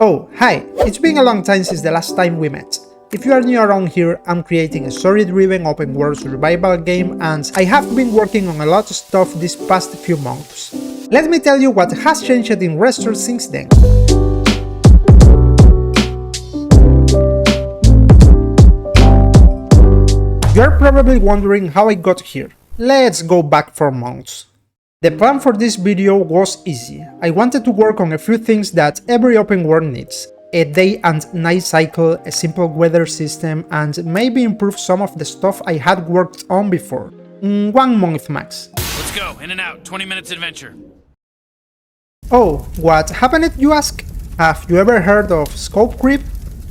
Oh, hi! It's been a long time since the last time we met. If you are new around here, I'm creating a story-driven open world survival game and I have been working on a lot of stuff these past few months. Let me tell you what has changed in Resttore since then. You're probably wondering how I got here. Let's go back 4 months. The plan for this video was easy. I wanted to work on a few things that every open world needs. A day and night cycle, a simple weather system, and maybe improve some of the stuff I had worked on before. 1 month max. Let's go, in and out, 20 minutes adventure. Oh, what happened, you ask? Have you ever heard of scope creep?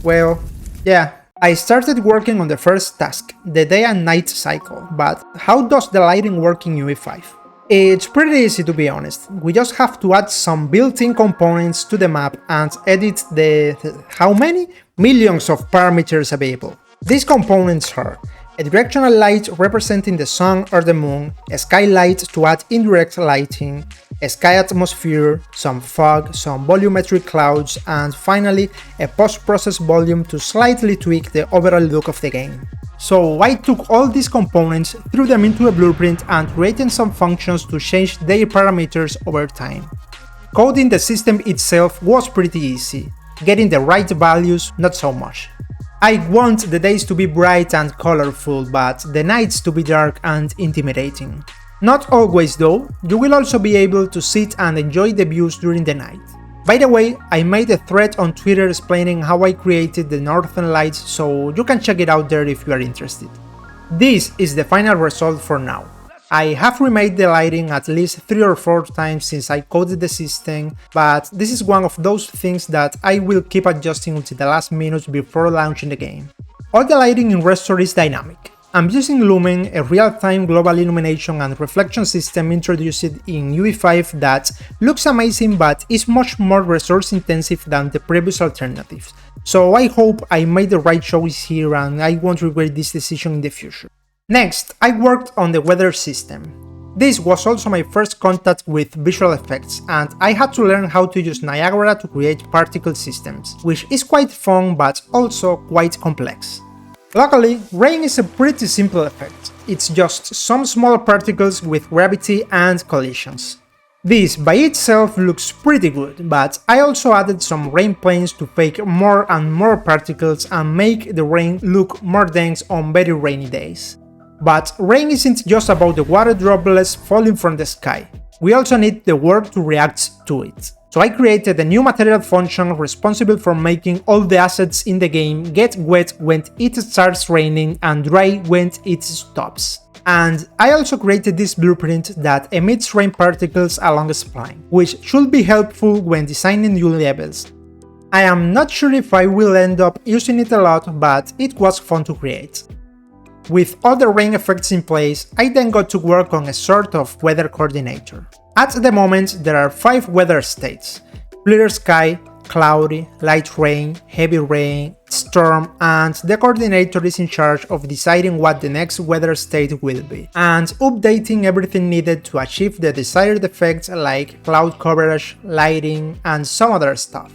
Well, yeah. I started working on the first task, the day and night cycle, but how does the lighting work in UE5? It's pretty easy, to be honest. We just have to add some built-in components to the map and edit the... how many? Millions of parameters available. These components are a directional light representing the sun or the moon, a skylight to add indirect lighting, a sky atmosphere, some fog, some volumetric clouds, and finally a post-process volume to slightly tweak the overall look of the game. So I took all these components, threw them into a blueprint and created some functions to change their parameters over time. Coding the system itself was pretty easy, getting the right values not so much. I want the days to be bright and colorful, but the nights to be dark and intimidating. Not always though, you will also be able to sit and enjoy the views during the night. By the way, I made a thread on Twitter explaining how I created the northern lights, so you can check it out there if you are interested. This is the final result for now. I have remade the lighting at least 3 or 4 times since I coded the system, but this is one of those things that I will keep adjusting until the last minute before launching the game. All the lighting in Resttore is dynamic. I'm using Lumen, a real-time global illumination and reflection system introduced in UE5 that looks amazing but is much more resource-intensive than the previous alternatives. So I hope I made the right choice here and I won't regret this decision in the future. Next, I worked on the weather system. This was also my first contact with visual effects, and I had to learn how to use Niagara to create particle systems, which is quite fun but also quite complex. Luckily, rain is a pretty simple effect. It's just some small particles with gravity and collisions. This by itself looks pretty good, but I also added some rain planes to fake more and more particles and make the rain look more dense on very rainy days. But rain isn't just about the water droplets falling from the sky. We also need the world to react to it. So I created a new material function responsible for making all the assets in the game get wet when it starts raining and dry when it stops. And I also created this blueprint that emits rain particles along a spline, which should be helpful when designing new levels. I am not sure if I will end up using it a lot, but it was fun to create. With all the rain effects in place, I then got to work on a sort of weather coordinator. At the moment, there are 5 weather states: clear sky, cloudy, light rain, heavy rain, storm, and the coordinator is in charge of deciding what the next weather state will be, and updating everything needed to achieve the desired effects like cloud coverage, lighting, and some other stuff.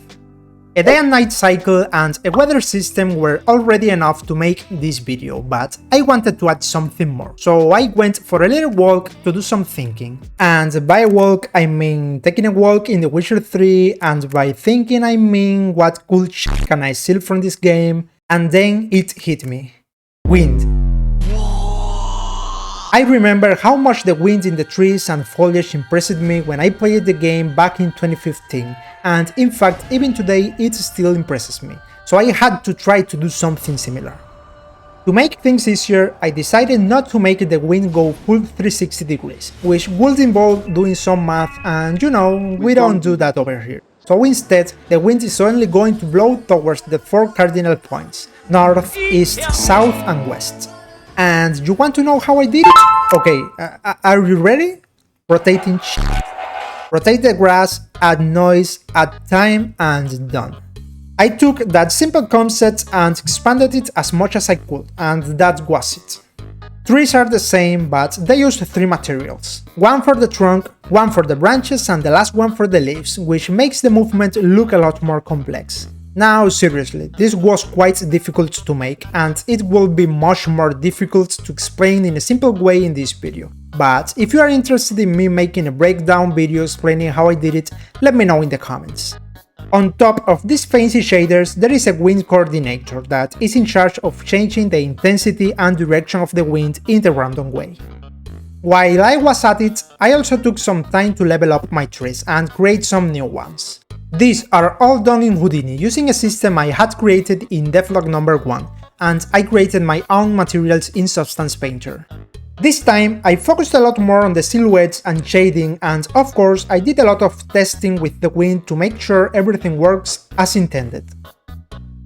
A day and night cycle and a weather system were already enough to make this video, but I wanted to add something more, so I went for a little walk to do some thinking. And by a walk I mean taking a walk in The Witcher 3, and by thinking I mean what cool shit can I steal from this game, and then it hit me. Wind. I remember how much the wind in the trees and foliage impressed me when I played the game back in 2015, and in fact even today it still impresses me, so I had to try to do something similar. To make things easier, I decided not to make the wind go full 360 degrees, which would involve doing some math, and you know, we don't do that over here. So instead, the wind is only going to blow towards the 4 cardinal points: north, east, south and west. And you want to know how I did it? Okay, are you ready? Rotating shit. Rotate the grass, add noise, add time, and done. I took that simple concept and expanded it as much as I could, and that was it. Trees are the same, but they use 3 materials. One for the trunk, one for the branches, and the last one for the leaves, which makes the movement look a lot more complex. Now seriously, this was quite difficult to make, and it will be much more difficult to explain in a simple way in this video. But if you are interested in me making a breakdown video explaining how I did it, let me know in the comments. On top of these fancy shaders, there is a wind coordinator that is in charge of changing the intensity and direction of the wind in the random way. While I was at it, I also took some time to level up my trees and create some new ones. These are all done in Houdini using a system I had created in Devlog number 1, and I created my own materials in Substance Painter. This time I focused a lot more on the silhouettes and shading, and of course I did a lot of testing with the wind to make sure everything works as intended.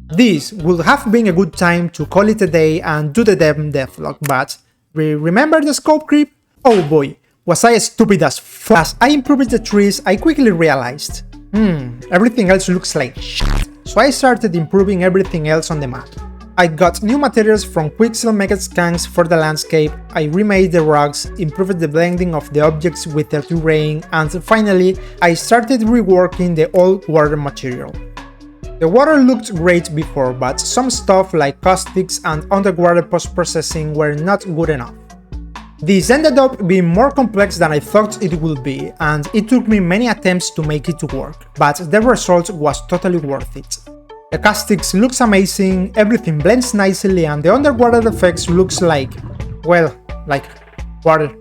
This would have been a good time to call it a day and do the devlog, but remember the scope creep? Oh boy, was I stupid as fuck. As I improved the trees, I quickly realized, everything else looks like shit, so I started improving everything else on the map. I got new materials from 𝗦𝗢𝗖𝗜𝗥𝗧 for the landscape, I remade the rocks, improved the blending of the objects with the terrain, and finally I started reworking the old water material. The water looked great before, but some stuff like caustics and underwater post-processing were not good enough. This ended up being more complex than I thought it would be, and it took me many attempts to make it work, but the result was totally worth it. The caustics looks amazing, everything blends nicely, and the underwater effects looks like, well, like water.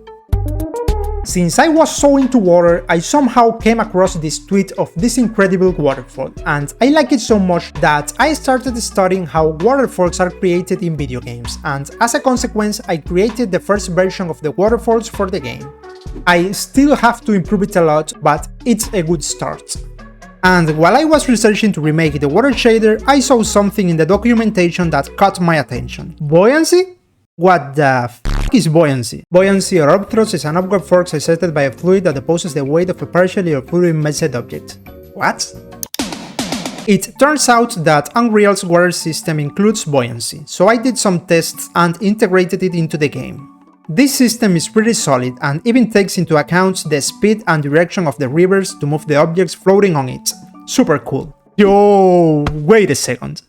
Since I was so into water, I somehow came across this tweet of this incredible waterfall, and I like it so much that I started studying how waterfalls are created in video games, and as a consequence I created the first version of the waterfalls for the game. I still have to improve it a lot, but it's a good start. And while I was researching to remake the water shader, I saw something in the documentation that caught my attention. Buoyancy? What the f is buoyancy? Buoyancy or upthrust is an upward force exerted by a fluid that opposes the weight of a partially or fully immersed object. What? It turns out that Unreal's water system includes buoyancy, so I did some tests and integrated it into the game. This system is pretty solid and even takes into account the speed and direction of the rivers to move the objects floating on it. Super cool. Yo, wait a second.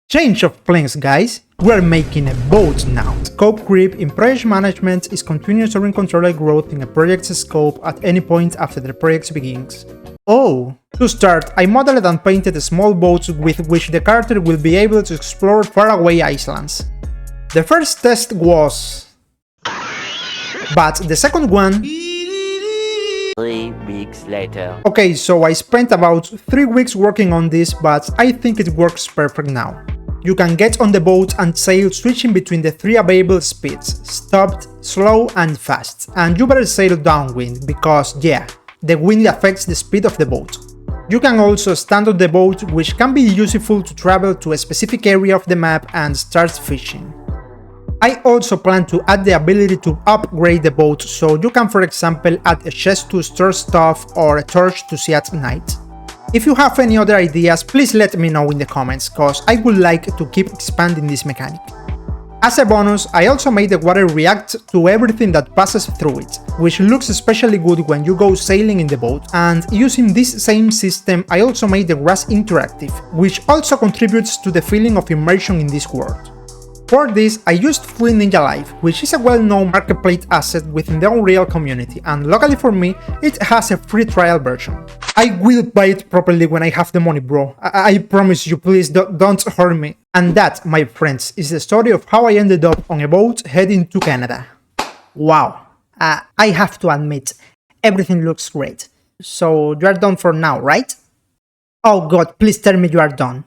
Change of plans, guys. We're making a boat now. Scope creep in project management is continuous or uncontrolled growth in a project's scope at any point after the project begins. Oh! To start, I modeled and painted small boats with which the character will be able to explore faraway islands. The first test was... but the second one... 3 weeks later. Okay, so I spent about 3 weeks working on this, but I think it works perfect now. You can get on the boat and sail switching between the 3 available speeds, stopped, slow and fast, and you better sail downwind because yeah, the wind affects the speed of the boat. You can also stand on the boat, which can be useful to travel to a specific area of the map and start fishing. I also plan to add the ability to upgrade the boat, so you can for example add a chest to store stuff or a torch to see at night. If you have any other ideas, please let me know in the comments, cause I would like to keep expanding this mechanic. As a bonus, I also made the water react to everything that passes through it, which looks especially good when you go sailing in the boat, and using this same system I also made the grass interactive, which also contributes to the feeling of immersion in this world. For this, I used 𝗦𝗢𝗖𝗜𝗏𝗏, which is a well-known marketplace asset within the Unreal community, and luckily for me, it has a free trial version. I will buy it properly when I have the money, bro. I promise you, please don't hurt me. And that, my friends, is the story of how I ended up on a boat heading to Canada. Wow. I have to admit, everything looks great. So you are done for now, right? Oh god, please tell me you are done.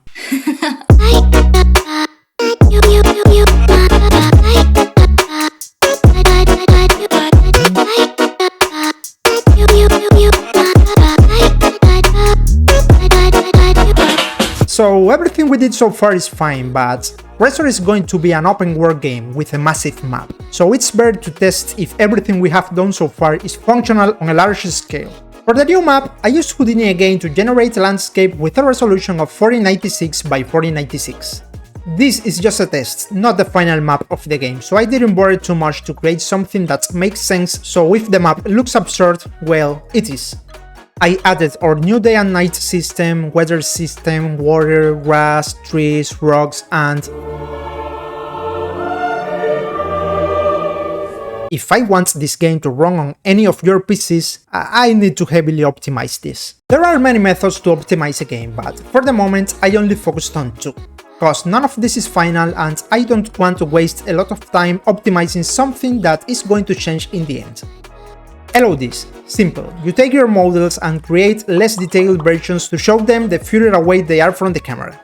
So everything we did so far is fine, but Resttore is going to be an open world game with a massive map, so it's better to test if everything we have done so far is functional on a large scale. For the new map, I used Houdini again to generate a landscape with a resolution of 4096 by 4096. this is just a test, not the final map of the game, so I didn't bother too much to create something that makes sense, so if the map looks absurd, well, it is. I added our new day and night system, weather system, water, grass, trees, rocks, and if I want this game to run on any of your PCs, I need to heavily optimize this. There are many methods to optimize a game, but for the moment I only focused on 2. Cause none of this is final and I don't want to waste a lot of time optimizing something that is going to change in the end. LODs. Simple. You take your models and create less detailed versions to show them the further away they are from the camera.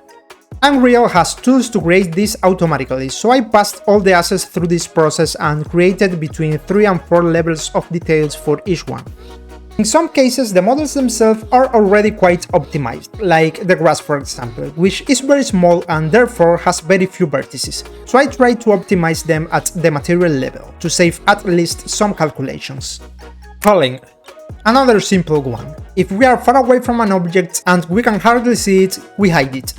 Unreal has tools to create this automatically, so I passed all the assets through this process and created between 3 and 4 levels of details for each one. In some cases, the models themselves are already quite optimized, like the grass for example, which is very small and therefore has very few vertices, so I tried to optimize them at the material level, to save at least some calculations. Falling. Another simple one. If we are far away from an object and we can hardly see it, we hide it.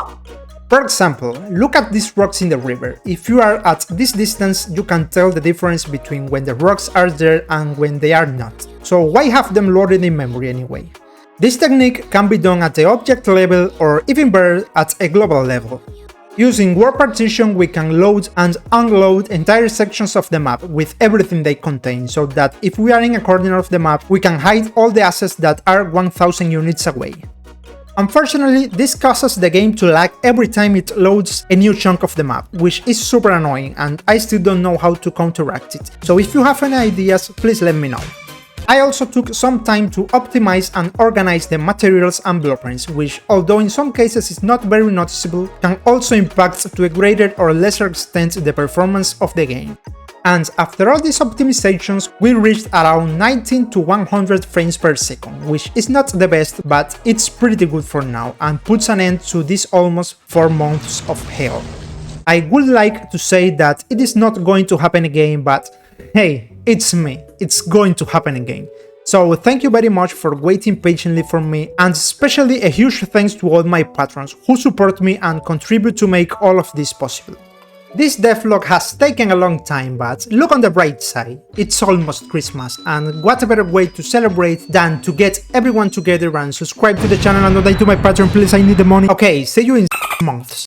For example, look at these rocks in the river. If you are at this distance, you can tell the difference between when the rocks are there and when they are not. So why have them loaded in memory anyway? This technique can be done at the object level or even better at a global level. Using word partition, we can load and unload entire sections of the map with everything they contain, so that if we are in a corner of the map, we can hide all the assets that are 1000 units away. Unfortunately, this causes the game to lag every time it loads a new chunk of the map, which is super annoying and I still don't know how to counteract it, so if you have any ideas, please let me know. I also took some time to optimize and organize the materials and blueprints, which, although in some cases is not very noticeable, can also impact to a greater or lesser extent the performance of the game. And after all these optimizations, we reached around 19 to 100 frames per second, which is not the best, but it's pretty good for now and puts an end to this almost 4 months of hell. I would like to say that it is not going to happen again, but hey, it's me, it's going to happen again. So thank you very much for waiting patiently for me, and especially a huge thanks to all my patrons who support me and contribute to make all of this possible. This devlog has taken a long time, but look on the bright side, it's almost Christmas, and what a better way to celebrate than to get everyone together and subscribe to the channel and donate to my Patreon, please, I need the money. Okay, see you in months.